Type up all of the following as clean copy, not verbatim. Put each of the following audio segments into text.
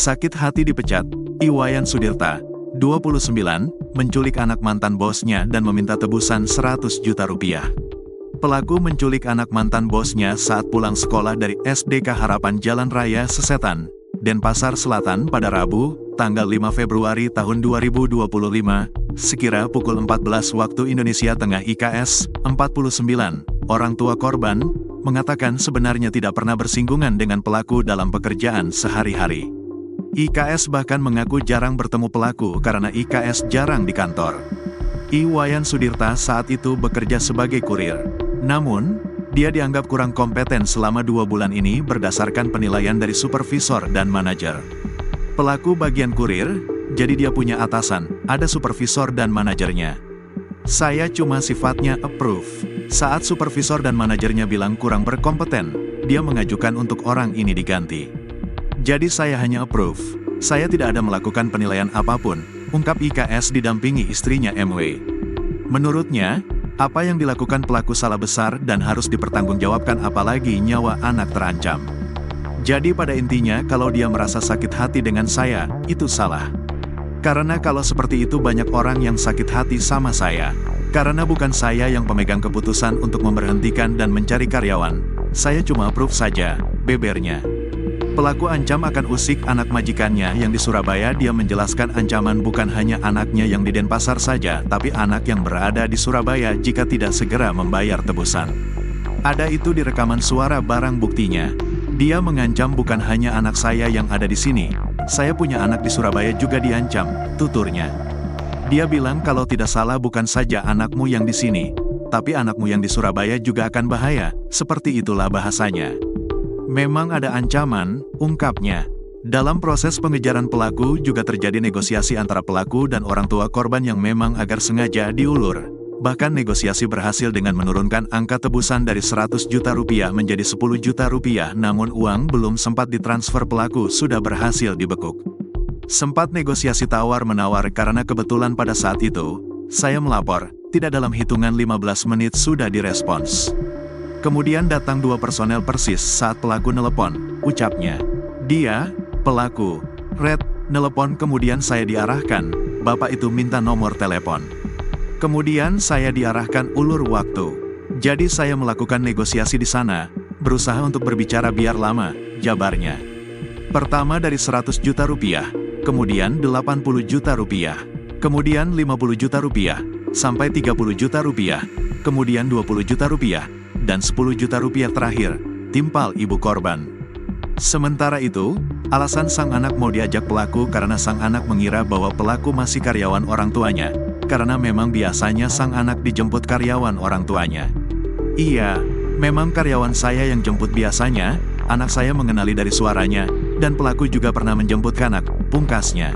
Sakit hati dipecat, Iwayan Sudirta, 29, menculik anak mantan bosnya dan meminta tebusan 100 juta rupiah. Pelaku menculik anak mantan bosnya saat pulang sekolah dari SDK Harapan Jalan Raya Sesetan, Denpasar Selatan pada Rabu, tanggal 5 Februari tahun 2025, sekira pukul 14 waktu Indonesia Tengah. IKS, 49, orang tua korban, mengatakan sebenarnya tidak pernah bersinggungan dengan pelaku dalam pekerjaan sehari-hari. IKS bahkan mengaku jarang bertemu pelaku karena IKS jarang di kantor. Iwayan Sudirta saat itu bekerja sebagai kurir. Namun, dia dianggap kurang kompeten selama 2 bulan ini berdasarkan penilaian dari supervisor dan manajer. Pelaku bagian kurir, jadi dia punya atasan, ada supervisor dan manajernya. Saya cuma sifatnya approve. Saat supervisor dan manajernya bilang kurang berkompeten, dia mengajukan untuk orang ini diganti. Jadi saya hanya approve, saya tidak ada melakukan penilaian apapun, ungkap IKS didampingi istrinya MW. Menurutnya, apa yang dilakukan pelaku salah besar dan harus dipertanggungjawabkan apalagi nyawa anak terancam. Jadi pada intinya kalau dia merasa sakit hati dengan saya, itu salah. Karena kalau seperti itu banyak orang yang sakit hati sama saya. Karena bukan saya yang pemegang keputusan untuk memberhentikan dan mencari karyawan, saya cuma approve saja, bebernya. Pelaku ancam akan usik anak majikannya yang di Surabaya. Dia menjelaskan ancaman bukan hanya anaknya yang di Denpasar saja, tapi anak yang berada di Surabaya jika tidak segera membayar tebusan. Ada itu di rekaman suara barang buktinya. Dia mengancam bukan hanya anak saya yang ada di sini, saya punya anak di Surabaya juga diancam, tuturnya. Dia bilang kalau tidak salah bukan saja anakmu yang di sini, tapi anakmu yang di Surabaya juga akan bahaya, seperti itulah bahasanya. Memang ada ancaman, ungkapnya. Dalam proses pengejaran pelaku juga terjadi negosiasi antara pelaku dan orang tua korban yang memang agar sengaja diulur. Bahkan negosiasi berhasil dengan menurunkan angka tebusan dari 100 juta rupiah menjadi 10 juta rupiah, namun uang belum sempat ditransfer pelaku sudah berhasil dibekuk. Sempat negosiasi tawar-menawar karena kebetulan pada saat itu, saya melapor, tidak dalam hitungan 15 menit sudah direspons. Kemudian datang 2 personel persis saat pelaku nelepon, ucapnya. Dia, pelaku, Red, nelepon kemudian saya diarahkan, bapak itu minta nomor telepon. Kemudian saya diarahkan ulur waktu. Jadi saya melakukan negosiasi di sana, berusaha untuk berbicara biar lama, jabarnya. Pertama dari 100 juta rupiah, kemudian 80 juta rupiah, kemudian 50 juta rupiah, sampai 30 juta rupiah, kemudian 20 juta rupiah, dan 10 juta rupiah terakhir, timpal ibu korban. Sementara itu, alasan sang anak mau diajak pelaku karena sang anak mengira bahwa pelaku masih karyawan orang tuanya, karena memang biasanya sang anak dijemput karyawan orang tuanya. Iya, memang karyawan saya yang jemput biasanya, anak saya mengenali dari suaranya, dan pelaku juga pernah menjemput kanak, pungkasnya.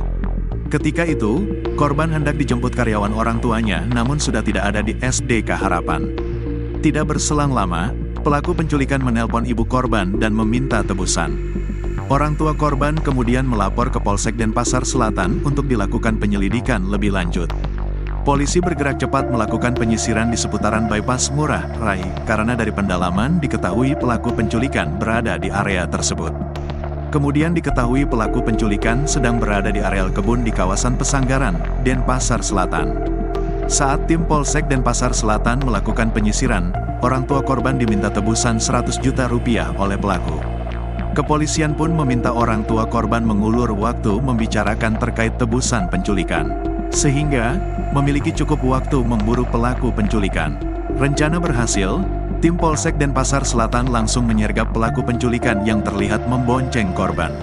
Ketika itu, korban hendak dijemput karyawan orang tuanya namun sudah tidak ada di SDK Harapan. Tidak berselang lama, pelaku penculikan menelpon ibu korban dan meminta tebusan. Orang tua korban kemudian melapor ke Polsek Denpasar Selatan untuk dilakukan penyelidikan lebih lanjut. Polisi bergerak cepat melakukan penyisiran di seputaran bypass Ngurah Rai, karena dari pendalaman diketahui pelaku penculikan berada di area tersebut. Kemudian diketahui pelaku penculikan sedang berada di areal kebun di kawasan Pesanggaran, Denpasar Selatan. Saat tim Polsek Denpasar Selatan melakukan penyisiran, orang tua korban diminta tebusan 100 juta rupiah oleh pelaku. Kepolisian pun meminta orang tua korban mengulur waktu membicarakan terkait tebusan penculikan. Sehingga, memiliki cukup waktu memburu pelaku penculikan. Rencana berhasil, tim Polsek Denpasar Selatan langsung menyergap pelaku penculikan yang terlihat membonceng korban.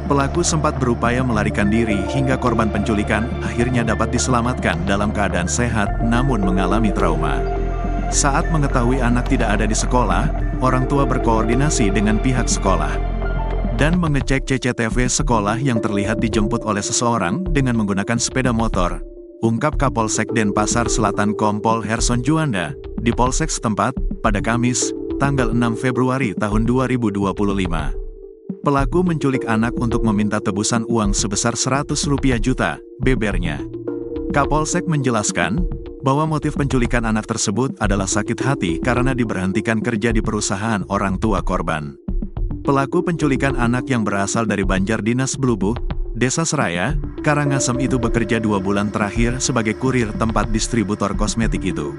Pelaku sempat berupaya melarikan diri hingga korban penculikan akhirnya dapat diselamatkan dalam keadaan sehat namun mengalami trauma. Saat mengetahui anak tidak ada di sekolah, orang tua berkoordinasi dengan pihak sekolah dan mengecek CCTV sekolah yang terlihat dijemput oleh seseorang dengan menggunakan sepeda motor, ungkap Kapolsek Denpasar Selatan Kompol Herson Juanda di Polsek setempat pada Kamis, tanggal 6 Februari tahun 2025. Pelaku menculik anak untuk meminta tebusan uang sebesar 100 rupiah juta, bebernya. Kapolsek menjelaskan bahwa motif penculikan anak tersebut adalah sakit hati karena diberhentikan kerja di perusahaan orang tua korban. Pelaku penculikan anak yang berasal dari Banjar Dinas Belubuh, Desa Seraya, Karangasem itu bekerja 2 bulan terakhir sebagai kurir tempat distributor kosmetik itu.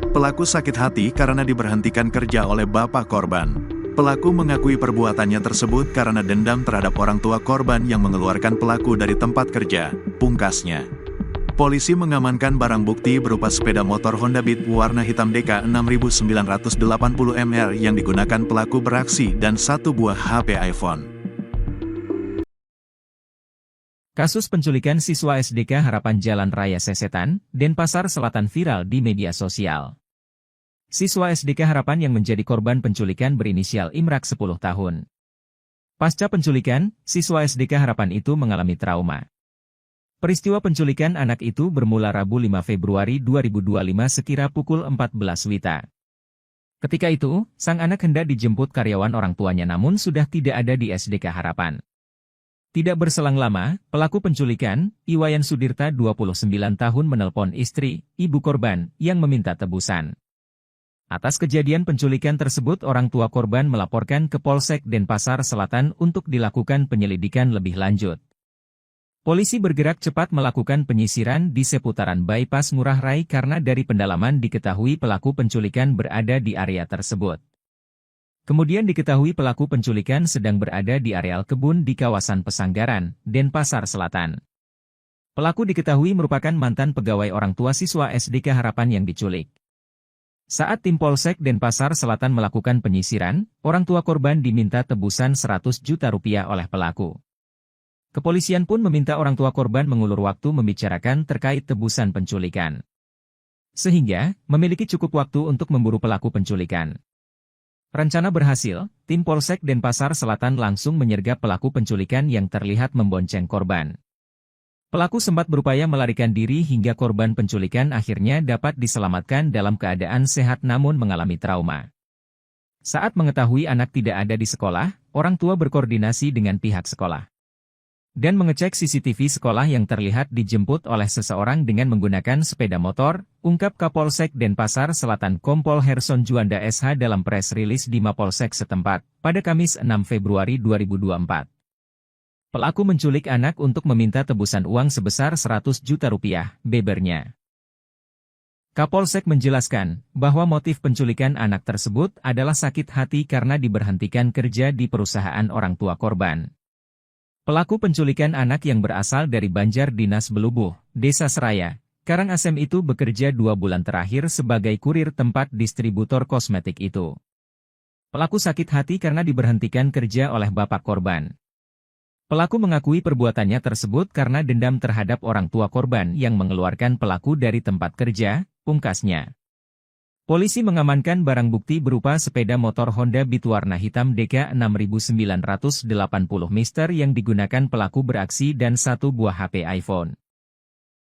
Pelaku sakit hati karena diberhentikan kerja oleh bapak korban. Pelaku mengakui perbuatannya tersebut karena dendam terhadap orang tua korban yang mengeluarkan pelaku dari tempat kerja, pungkasnya. Polisi mengamankan barang bukti berupa sepeda motor Honda Beat warna hitam DK 6980 ml yang digunakan pelaku beraksi dan 1 buah HP iPhone. Kasus penculikan siswa SDK Harapan Jalan Raya Sesetan, Denpasar Selatan viral di media sosial. Siswa SDK Harapan yang menjadi korban penculikan berinisial Imrak 10 tahun. Pasca penculikan, siswa SDK Harapan itu mengalami trauma. Peristiwa penculikan anak itu bermula Rabu 5 Februari 2025 sekira pukul 14 WITA. Ketika itu, sang anak hendak dijemput karyawan orang tuanya namun sudah tidak ada di SDK Harapan. Tidak berselang lama, pelaku penculikan, Iwayan Sudirta 29 tahun menelpon istri, ibu korban, yang meminta tebusan. Atas kejadian penculikan tersebut orang tua korban melaporkan ke Polsek Denpasar Selatan untuk dilakukan penyelidikan lebih lanjut. Polisi bergerak cepat melakukan penyisiran di seputaran bypass Ngurah Rai karena dari pendalaman diketahui pelaku penculikan berada di area tersebut. Kemudian diketahui pelaku penculikan sedang berada di areal kebun di kawasan Pesanggaran, Denpasar Selatan. Pelaku diketahui merupakan mantan pegawai orang tua siswa SDK Harapan yang diculik. Saat tim Polsek Denpasar Selatan melakukan penyisiran, orang tua korban diminta tebusan 100 juta rupiah oleh pelaku. Kepolisian pun meminta orang tua korban mengulur waktu membicarakan terkait tebusan penculikan. Sehingga, memiliki cukup waktu untuk memburu pelaku penculikan. Rencana berhasil, tim Polsek Denpasar Selatan langsung menyergap pelaku penculikan yang terlihat membonceng korban. Pelaku sempat berupaya melarikan diri hingga korban penculikan akhirnya dapat diselamatkan dalam keadaan sehat namun mengalami trauma. Saat mengetahui anak tidak ada di sekolah, orang tua berkoordinasi dengan pihak sekolah dan mengecek CCTV sekolah yang terlihat dijemput oleh seseorang dengan menggunakan sepeda motor, ungkap Kapolsek Denpasar Selatan Kompol Herson Juanda SH dalam press release di Mapolsek setempat, pada Kamis 6 Februari 2024. Pelaku menculik anak untuk meminta tebusan uang sebesar 100 juta rupiah, bebernya. Kapolsek menjelaskan bahwa motif penculikan anak tersebut adalah sakit hati karena diberhentikan kerja di perusahaan orang tua korban. Pelaku penculikan anak yang berasal dari Banjar Dinas Belubuh, Desa Seraya, Karangasem itu bekerja 2 bulan terakhir sebagai kurir tempat distributor kosmetik itu. Pelaku sakit hati karena diberhentikan kerja oleh bapak korban. Pelaku mengakui perbuatannya tersebut karena dendam terhadap orang tua korban yang mengeluarkan pelaku dari tempat kerja, pungkasnya. Polisi mengamankan barang bukti berupa sepeda motor Honda Beat warna hitam DK 6980 Mr yang digunakan pelaku beraksi dan 1 buah HP iPhone.